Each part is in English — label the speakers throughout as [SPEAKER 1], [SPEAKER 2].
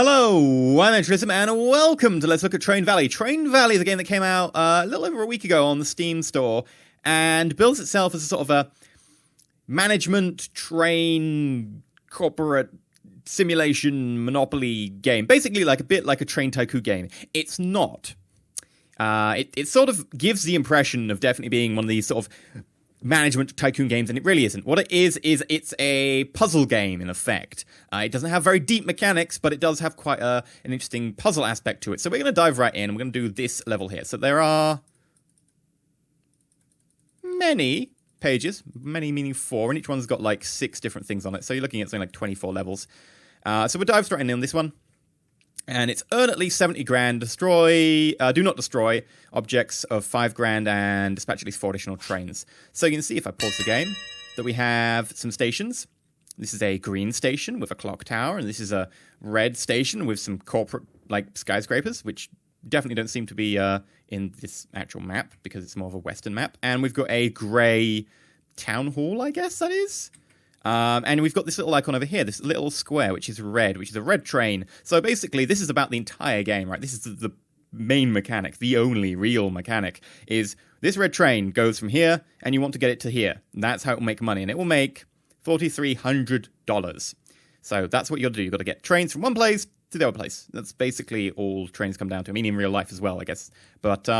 [SPEAKER 1] Hello, I'm EnterElysium, and welcome to Let's Look at Train Valley. Train Valley is a game that came out a little over a week ago on the Steam store, and bills itself as a sort of a management, train, corporate, simulation, monopoly game. Basically like a bit like a Train Tycoon game. It's not. It sort of gives the impression of definitely being one of these sort of management tycoon games, and it really isn't. What it is it's a puzzle game, in effect. It doesn't have very deep mechanics, but it does have quite an interesting puzzle aspect to it. So we're going to dive right in, and we're going to do this level here. So there are many pages, many meaning 4, and each one's got like 6 different things on it. So you're looking at something like 24 levels. So we'll dive straight in on this one. And it's earn at least 70 grand, do not destroy objects of 5 grand, and dispatch at least 4 additional trains. So you can see, if I pause the game, that we have some stations. This is a green station with a clock tower, and this is a red station with some corporate, like, skyscrapers, which definitely don't seem to be in this actual map, because it's more of a Western map. And we've got a grey town hall, I guess that is. And we've got this little icon over here, this little square, which is red, which is a red train. So basically, this is about the entire game, right? This is the main mechanic, the only real mechanic, is this red train goes from here, and you want to get it to here. That's how it will make money, and it will make $4,300. So that's what you got to do. You've got to get trains from one place to the other place. That's basically all trains come down to. I mean, in real life as well, I guess. But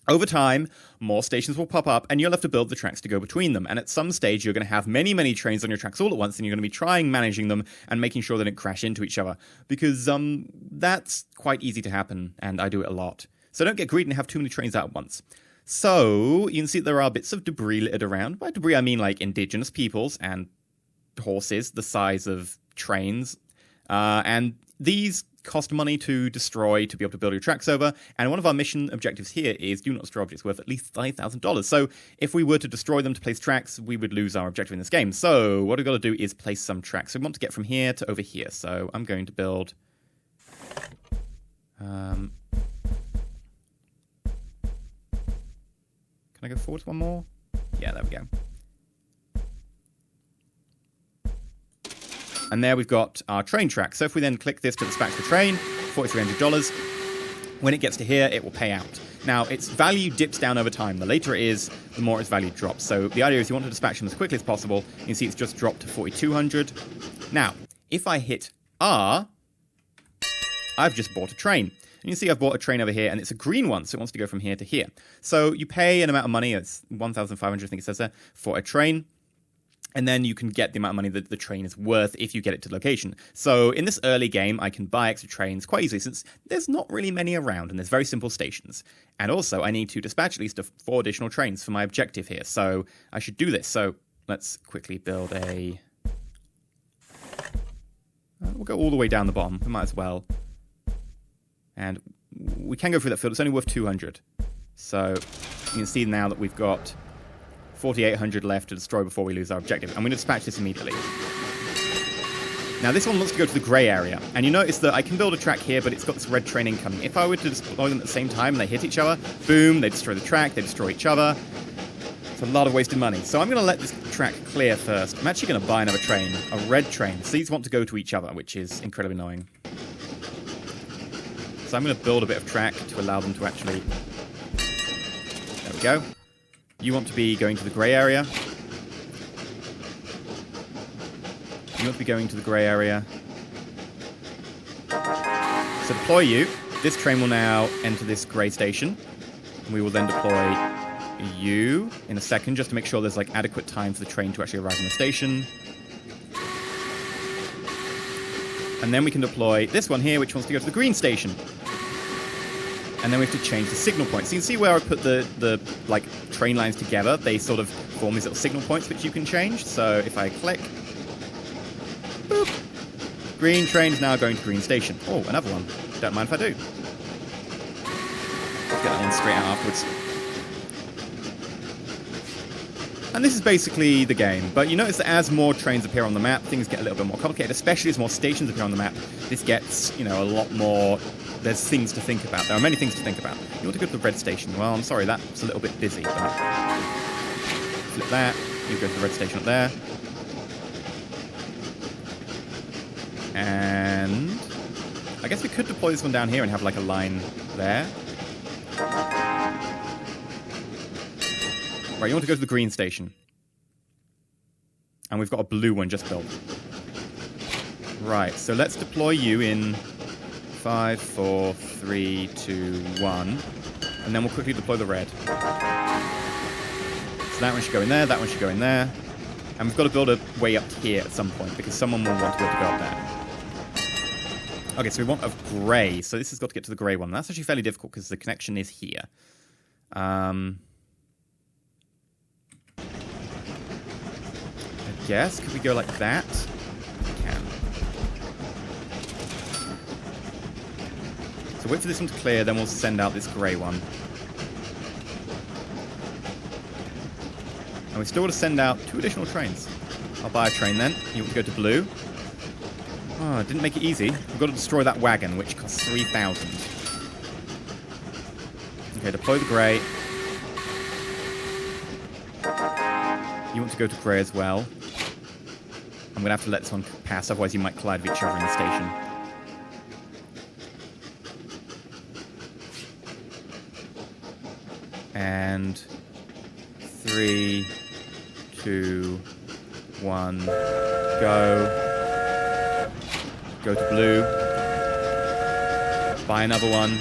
[SPEAKER 1] over time, more stations will pop up, and you'll have to build the tracks to go between them. And at some stage, you're going to have many, many trains on your tracks all at once, and you're going to be trying managing them and making sure they don't crash into each other. Because that's quite easy to happen, and I do it a lot. So don't get greedy and have too many trains out at once. So you can see there are bits of debris littered around. By debris, I mean like indigenous peoples and horses the size of trains. And these cost money to destroy to be able to build your tracks over, and one of our mission objectives here is do not destroy objects worth at least $5,000. So if we were to destroy them to place tracks, we would lose our objective in this game. So what we've got to do is place some tracks. So we want to get from here to over here. So I'm going to build can I go forward one more? Yeah, there we go. And there we've got our train track. So if we then click this to dispatch the train, $4,300, when it gets to here, it will pay out. Now, its value dips down over time. The later it is, the more its value drops. So the idea is you want to dispatch them as quickly as possible. You can see it's just dropped to 4,200. Now, if I hit R, I've just bought a train. And you can see I've bought a train over here, and it's a green one, so it wants to go from here to here. So you pay an amount of money, it's 1,500, I think it says there, for a train. And then you can get the amount of money that the train is worth if you get it to the location. So in this early game, I can buy extra trains quite easily, since there's not really many around, and there's very simple stations. And also, I need to dispatch at least 4 additional trains for my objective here. So I should do this. So let's quickly build a... we'll go all the way down the bottom. We might as well. And we can go through that field. It's only worth 200. So you can see now that we've got 4,800 left to destroy before we lose our objective. I'm going to dispatch this immediately. Now this one wants to go to the grey area, and you notice that I can build a track here, but it's got this red train incoming. If I were to deploy them at the same time and they hit each other, boom, they destroy the track, they destroy each other. It's a lot of wasted money. So I'm going to let this track clear first. I'm actually going to buy another train, a red train. So these want to go to each other, which is incredibly annoying. So I'm going to build a bit of track to allow them to actually... There we go. You want to be going to the grey area. You want to be going to the grey area. So deploy you. This train will now enter this grey station. We will then deploy you in a second, just to make sure there's like adequate time for the train to actually arrive in the station. And then we can deploy this one here, which wants to go to the green station. And then we have to change the signal points. So you can see where I put the like train lines together. They sort of form these little signal points which you can change. So if I click, boop, green train is now going to green station. Oh, another one. Don't mind if I do. Let's get that one straight out afterwards. And this is basically the game. But you notice that as more trains appear on the map, things get a little bit more complicated, especially as more stations appear on the map. This gets, a lot more... There's things to think about. There are many things to think about. You want to go to the red station. Well, I'm sorry, that's a little bit busy. But flip that. You go to the red station up there. And I guess we could deploy this one down here and have like a line there. Right, you want to go to the green station. And we've got a blue one just built. Right, so let's deploy you in 5, 4, 3, 2, 1. And then we'll quickly deploy the red. So that one should go in there, that one should go in there. And we've got to build a way up here at some point, because someone will want to be able to go up there. Okay, so we want a grey, so this has got to get to the grey one. That's actually fairly difficult, because the connection is here. I guess, could we go like that? We can. So wait for this one to clear, then we'll send out this grey one. And we still want to send out 2 additional trains. I'll buy a train then. You want to go to blue. Oh, it didn't make it easy. We've got to destroy that wagon, which costs 3,000. Okay, deploy the grey. You want to go to grey as well. I'm going to have to let this one pass, otherwise you might collide with each other in the station. And 3, 2, 1, go. Go to blue. Buy another one.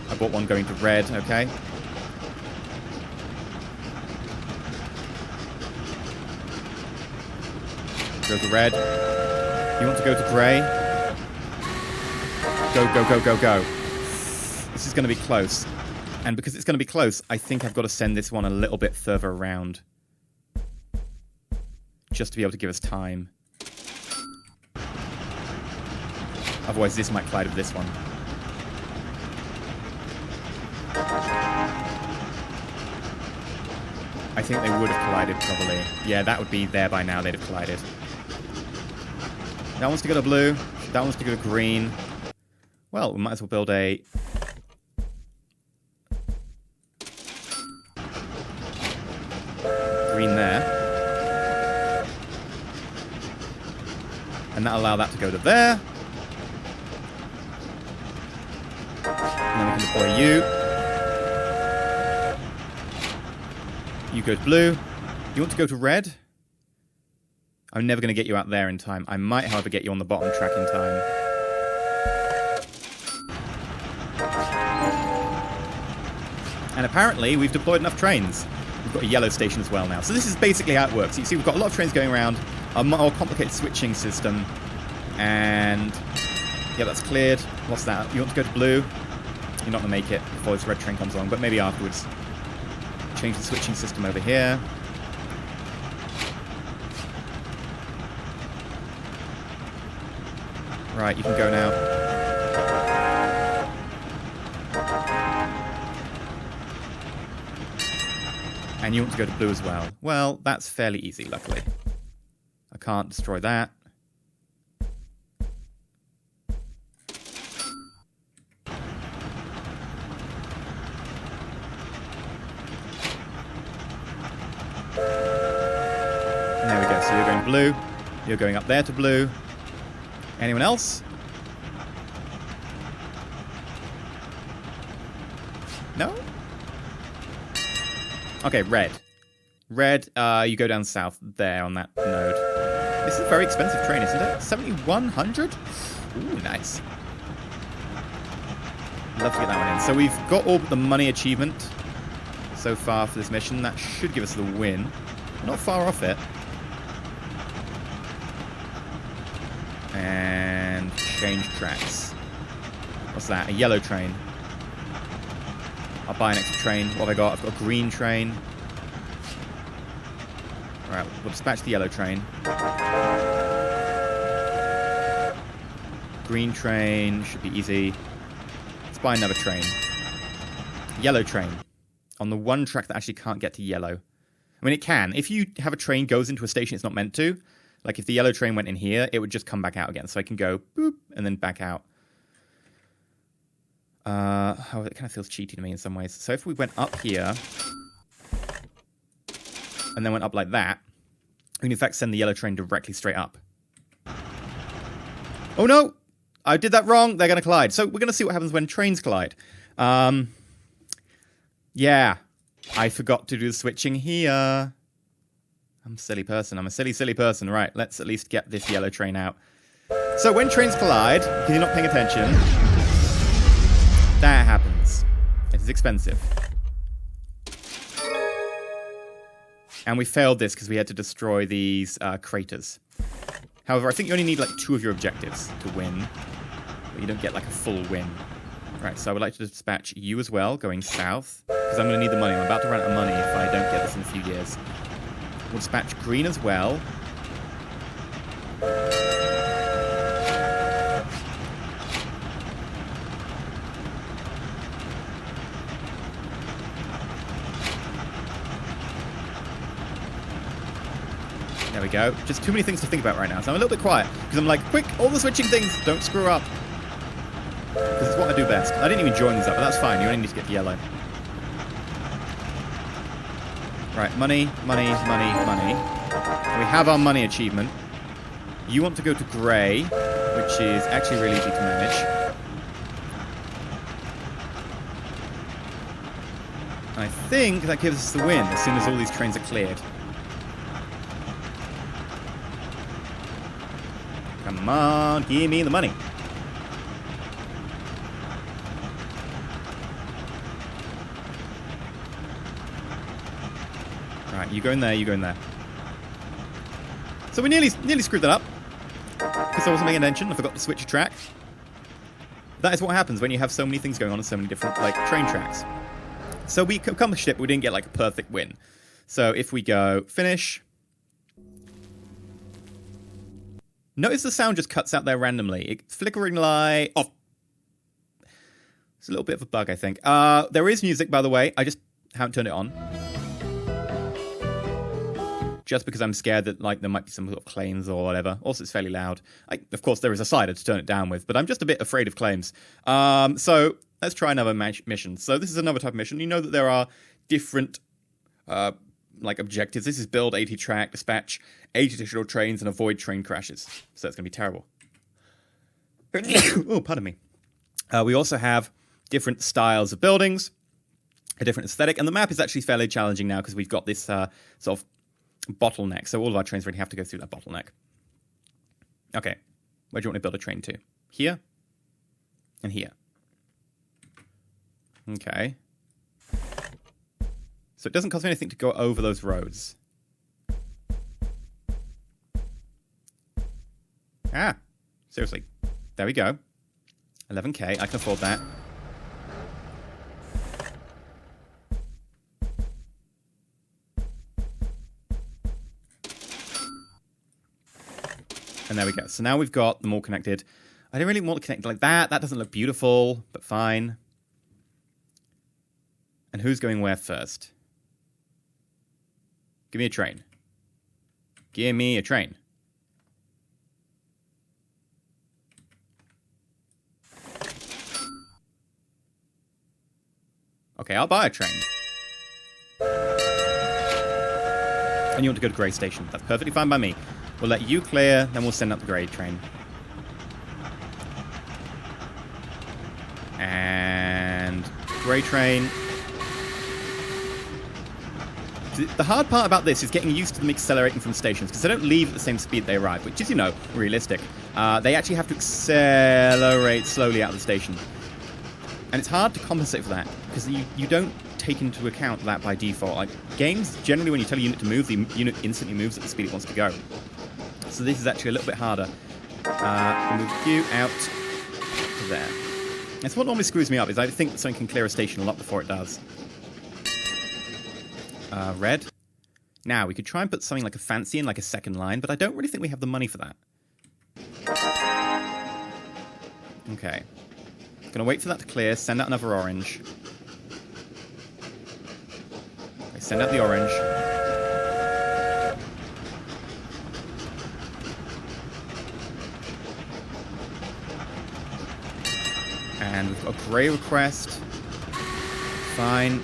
[SPEAKER 1] I bought one going to red, okay. Go to red. You want to go to grey? Go, go, go, go, go. This is going to be close. And because it's going to be close, I think I've got to send this one a little bit further around. Just to be able to give us time. Otherwise, this might collide with this one. I think they would have collided, probably. Yeah, that would be there by now. They'd have collided. That wants to go to blue. That wants to go to green. Well, we might as well build a... green there. And that'll allow that to go to there. And then we can deploy you. You go to blue. You want to go to red? I'm never going to get you out there in time. I might, however, get you on the bottom track in time. And apparently, we've deployed enough trains. We've got a yellow station as well now. So this is basically how it works. You see, we've got a lot of trains going around, a more complicated switching system. And, yeah, that's cleared. What's that? You want to go to blue? You're not going to make it before this red train comes along, but maybe afterwards. Change the switching system over here. Right, you can go now. And you want to go to blue as well. Well, that's fairly easy, luckily. I can't destroy that. There we go, so you're going blue. You're going up there to blue. Anyone else? No? Okay, red. Red, you go down south there on that node. This is a very expensive train, isn't it? 7,100? Ooh, nice. Love to get that one in. So we've got all the money achievement so far for this mission. That should give us the win. Not far off it. And change tracks. What's that? A yellow train. I'll buy an extra train. What have I got? I've got a green train. Alright, we'll dispatch the yellow train. Green train should be easy. Let's buy another train. Yellow train. On the one track that actually can't get to yellow. I mean, it can. If you have a train goes into a station it's not meant to, like if the yellow train went in here, it would just come back out again. So I can go boop and then back out. Oh, it kind of feels cheaty to me in some ways. So if we went up here and then went up like that, we can in fact send the yellow train directly straight up. Oh no! I did that wrong. They're going to collide. So we're going to see what happens when trains collide. Yeah. I forgot to do the switching here. I'm a silly person. I'm a silly, silly person. Right, let's at least get this yellow train out. So when trains collide, because you're not paying attention, that happens. It is expensive. And we failed this because we had to destroy these craters. However, I think you only need like 2 of your objectives to win. But you don't get like a full win. Right, so I would like to dispatch you as well, going south. Because I'm going to need the money. I'm about to run out of money if I don't get this in a few years. We'll dispatch green as well. There we go. Just too many things to think about right now. So I'm a little bit quiet. Because I'm like, quick, all the switching things. Don't screw up. Because it's what I do best. I didn't even join these up, but that's fine. You only need to get the yellow. Right, money, money, money, money. We have our money achievement. You want to go to grey, which is actually really easy to manage. I think that gives us the win as soon as all these trains are cleared. Come on, give me the money. Right, you go in there, you go in there. So we nearly screwed that up. Because I wasn't paying attention, I forgot to switch a track. That is what happens when you have so many things going on and so many different, like, train tracks. So we accomplished it, but we didn't get, like, a perfect win. So if we go finish... Notice the sound just cuts out there randomly. Flickering light off. It's a little bit of a bug, I think. There is music, by the way. I just haven't turned it on. Just because I'm scared that like there might be some sort of claims or whatever. Also, it's fairly loud. Of course, there is a slider to turn it down with, but I'm just a bit afraid of claims. So let's try another mission. So this is another type of mission. You know that there are different like objectives. This is build 80 track, dispatch 80 additional trains, and avoid train crashes. So it's going to be terrible. Oh, pardon me. We also have different styles of buildings, a different aesthetic, and the map is actually fairly challenging now because we've got this sort of bottleneck. So all of our trains really have to go through that bottleneck. Okay. Where do you want to build a train to? Here? And here. Okay. So it doesn't cost me anything to go over those roads. Ah. Seriously. There we go. 11k. I can afford that. And there we go. So now we've got them all connected. I don't really want to connect like that. That doesn't look beautiful, but fine. And who's going where first? Give me a train. Give me a train. Okay, I'll buy a train. And you want to go to Grey Station. That's perfectly fine by me. We'll let you clear, then we'll send up the Grey train. And Grey train. The hard part about this is getting used to them accelerating from stations, because they don't leave at the same speed they arrive, which is, you know, realistic. They actually have to accelerate slowly out of the station. And it's hard to compensate for that, because you don't take into account that by default. Like, games, generally when you tell a unit to move, the unit instantly moves at the speed it wants to go. So this is actually a little bit harder. Move you out to there. That's what normally screws me up, is I think something can clear a station a lot before it does. Red. Now, we could try and put something like a fancy in, like a second line, but I don't really think we have the money for that. Okay. Gonna wait for that to clear, send out another orange. Okay, send out the orange. And we've got a grey request. Fine.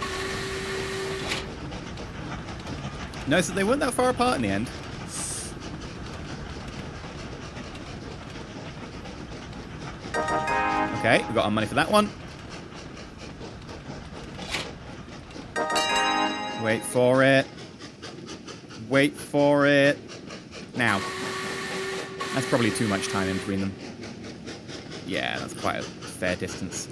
[SPEAKER 1] Notice that they weren't that far apart in the end. Okay, we got our money for that one. Wait for it. Wait for it. Now. That's probably too much time in between them. Yeah, that's quite a fair distance.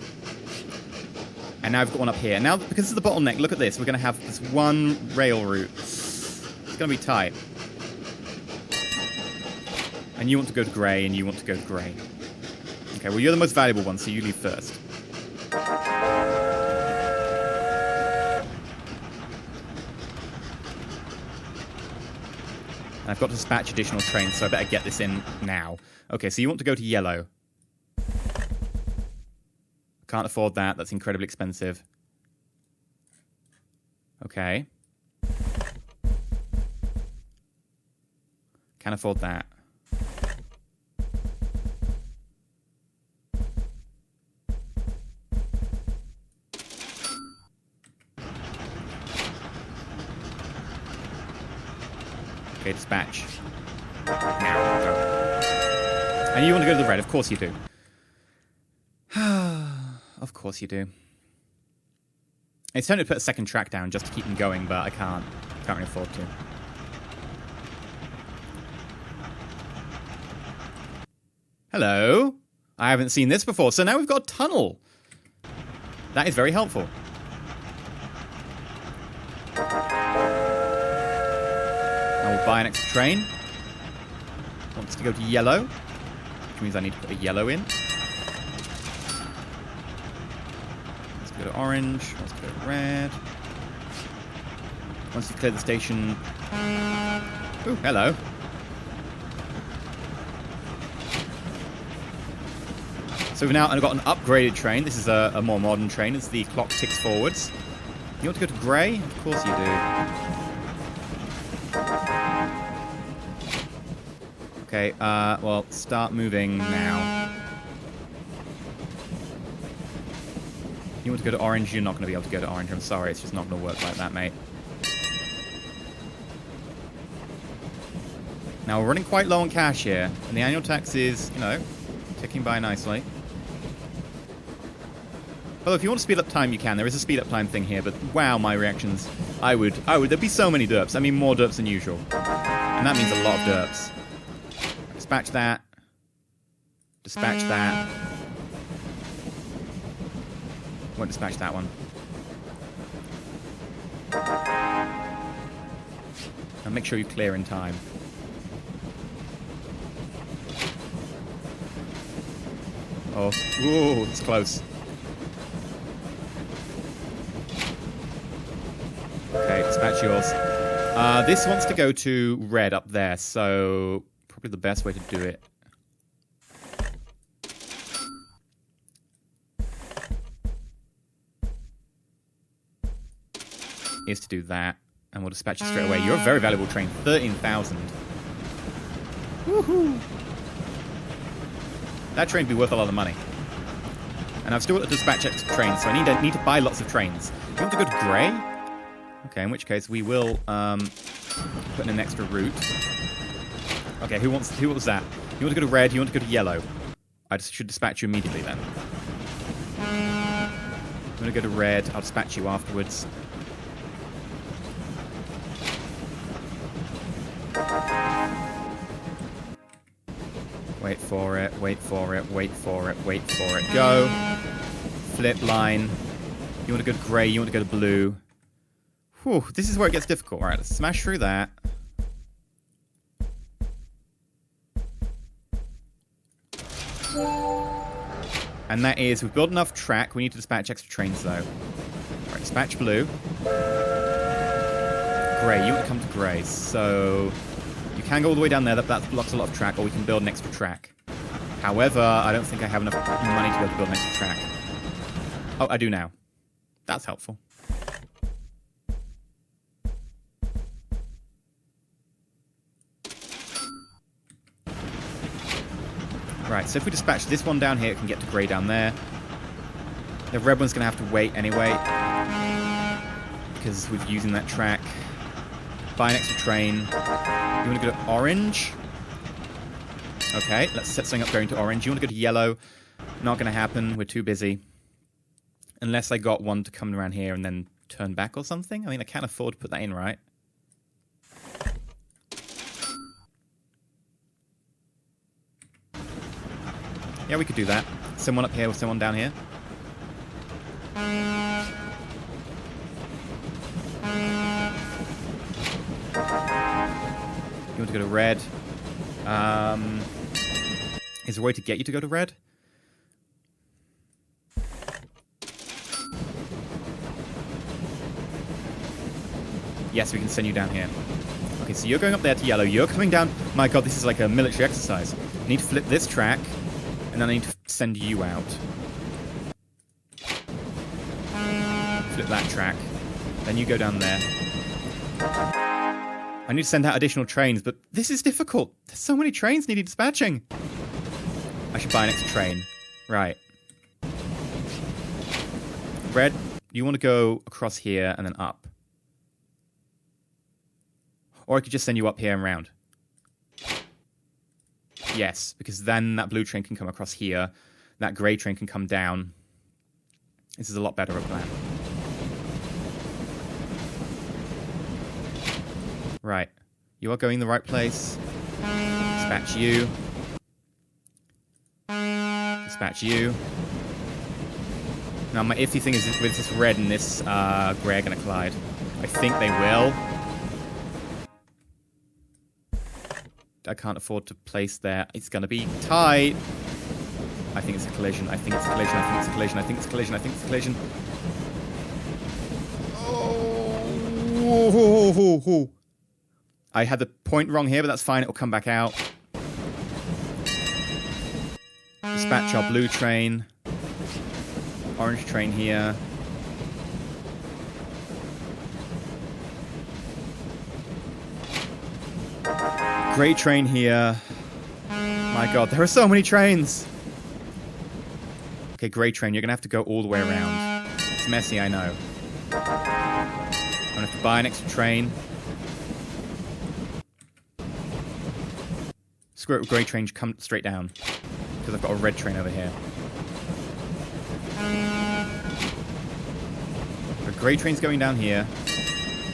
[SPEAKER 1] And now I've got one up here. Now, because of the bottleneck, look at this. We're going to have this one rail route. It's going to be tight. And you want to go to grey, and you want to go to grey. Okay, well, you're the most valuable one, so you leave first. And I've got to dispatch additional trains, so I better get this in now. Okay, so you want to go to yellow. Can't afford that. That's incredibly expensive. Okay. Can't afford that. Okay, dispatch. Now, go. And you want to go to the red, of course you do. Of course you do. It's time to put a second track down just to keep them going, but I can't. Can't really afford to. Hello. I haven't seen this before, so now we've got a tunnel. That is very helpful. I will buy an extra train. Wants to go to yellow, which means I need to put a yellow in. Let's go to orange. Let's go to red. Once you clear the station. Ooh, hello. So we've now got an upgraded train. This is a more modern train as the clock ticks forwards. You want to go to grey? Of course you do. Okay, well, start moving now. You want to go to orange? You're not going to be able to go to orange. I'm sorry, it's just not going to work like that, mate. Now, we're running quite low on cash here, and the annual tax is, you know, ticking by nicely. Although, if you want to speed up time, you can. There is a speed up time thing here, but wow, my reactions. There'd be so many derps. I mean, more derps than usual. And that means a lot of derps. Dispatch that. Dispatch that. Won't dispatch that one. And make sure you clear in time. Oh, ooh, it's close. Okay, dispatch yours. This wants to go to red up there, so probably the best way to do it. Is to do that, and we'll dispatch you straight away. You're a very valuable train, 13,000. Woohoo! That train would be worth a lot of money. And I've still got to dispatch extra trains, so I need to buy lots of trains. You want to go to grey? Okay, in which case we will put in an extra route. Okay, who wants that? You want to go to red, you want to go to yellow. I should dispatch you immediately then. I'm going to go to red, I'll dispatch you afterwards. Wait for it, wait for it, wait for it, wait for it. Go. Flip line. You want to go to grey, you want to go to blue. Whew, this is where it gets difficult. Alright, let's smash through that. And that is, we've built enough track. We need to dispatch extra trains, though. Alright, dispatch blue. Grey, you want to come to grey. So, you can go all the way down there. That blocks a lot of track, or we can build an extra track. However, I don't think I have enough money to be able to build an extra track. Oh, I do now. That's helpful. Right, so if we dispatch this one down here, it can get to grey down there. The red one's going to have to wait anyway, because we're using that track. Buy an extra train. You want to go to orange? Okay, let's set something up going to orange. You want to go to yellow? Not going to happen. We're too busy. Unless I got one to come around here and then turn back or something. I mean, I can't afford to put that in, right? Yeah, we could do that. Someone up here with someone down here. You want to go to red. Is there a way to get you to go to red? Yes, we can send you down here. Okay, so you're going up there to yellow. You're coming down. My god, this is like a military exercise. I need to flip this track, and then I need to send you out. Flip that track. Then you go down there. I need to send out additional trains, but this is difficult. There's so many trains needing dispatching. I should buy an extra train. Right. Red, you want to go across here and then up. Or I could just send you up here and round. Yes, because then that blue train can come across here. That grey train can come down. This is a lot better of a plan. Right. You are going the right place. Dispatch you. Dispatch you. Now, my iffy thing is with this red and this grey are going to collide. I think they will. I can't afford to place there. It's going to be tight. I think it's a collision. I think it's a collision. I think it's a collision. I think it's a collision. I think it's a collision. Oh. I had the point wrong here, but that's fine. It will come back out. Dispatch our blue train. Orange train here. Grey train here. My god, there are so many trains! Okay, grey train, you're going to have to go all the way around. It's messy, I know. I'm going to have to buy an extra train. Screw it, grey train, come straight down. Because I've got a red train over here. The grey train's going down here.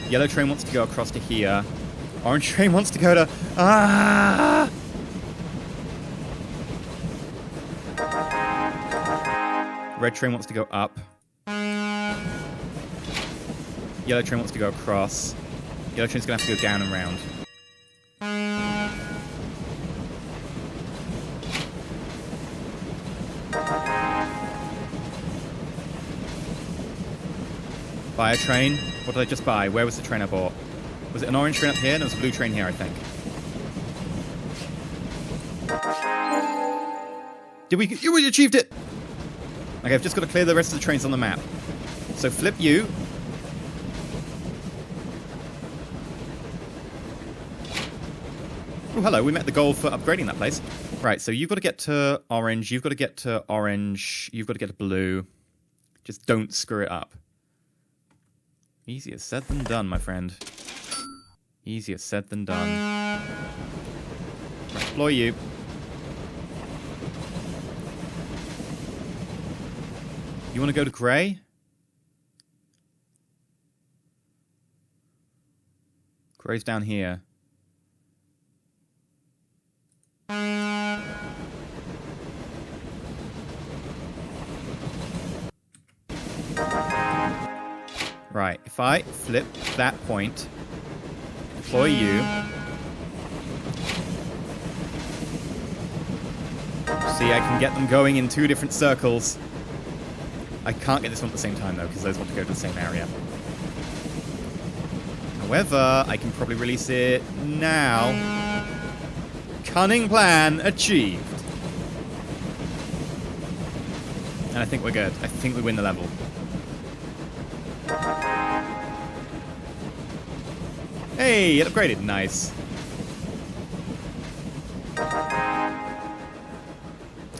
[SPEAKER 1] Yellow train wants to go across to here. Orange train wants to go to... Ah! Red train wants to go up. Yellow train wants to go across. Yellow train's going to have to go down and round. Buy a train. What did I just buy? Where was the train I bought? Was it an orange train up here? And there was a blue train here, I think. Did we... We achieved it! Okay, I've just got to clear the rest of the trains on the map. So flip you. Oh, hello. We met the goal for upgrading that place. Right, so you've got to get to orange. You've got to get to orange. You've got to get to blue. Just don't screw it up. Easier said than done, my friend. Easier said than done. Right, deploy you. You want to go to grey? Grey's down here. Right, if I flip that point, deploy you. See, I can get them going in two different circles. I can't get this one at the same time, though, because those want to go to the same area. However, I can probably release it now. Cunning plan achieved. And I think we're good. I think we win the level. Hey, it upgraded. Nice.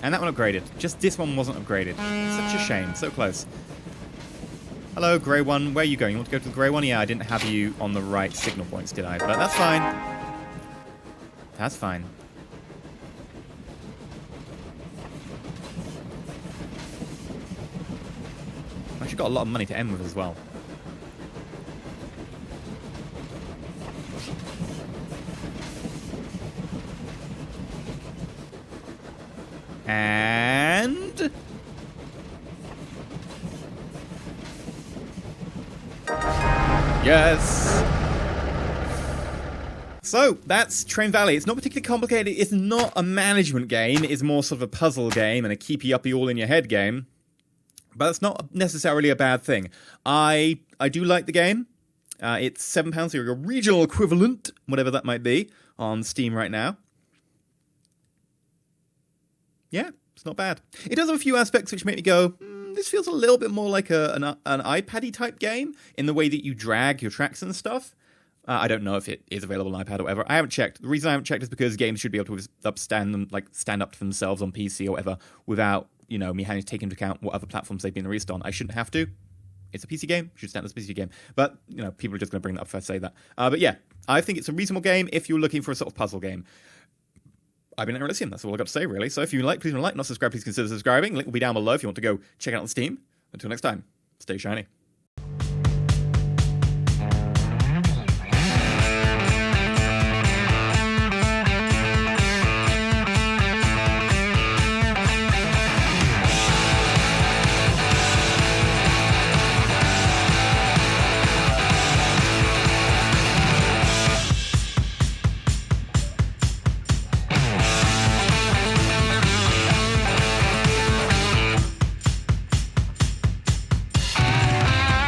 [SPEAKER 1] And that one upgraded. Just this one wasn't upgraded. Such a shame. So close. Hello, grey one. Where are you going? You want to go to the grey one? Yeah, I didn't have you on the right signal points, did I? But that's fine. That's fine. actually got a lot of money to end with as well. And... yes! So, that's Train Valley. It's not particularly complicated. It's not a management game. It's more sort of a puzzle game and a keepy-uppy all-in-your-head game. But it's not necessarily a bad thing. I do like the game. It's £7, so your regional equivalent, whatever that might be, on Steam right now. Yeah, it's not bad. It does have a few aspects which make me go, this feels a little bit more like an iPad-y type game in the way that you drag your tracks and stuff. I don't know if it is available on iPad or whatever. I haven't checked. The reason I haven't checked is because games should be able to stand up to themselves on PC or whatever without, me having to take into account what other platforms they've been released on. I shouldn't have to. It's a PC game. It should stand as a PC game. But, people are just going to bring that up if I say that. But yeah, I think it's a reasonable game if you're looking for a sort of puzzle game. I've been EnterElysium. That's all I've got to say, really. So if you like, please like, not subscribe, please consider subscribing. Link will be down below if you want to go check it out on Steam. Until next time, stay shiny.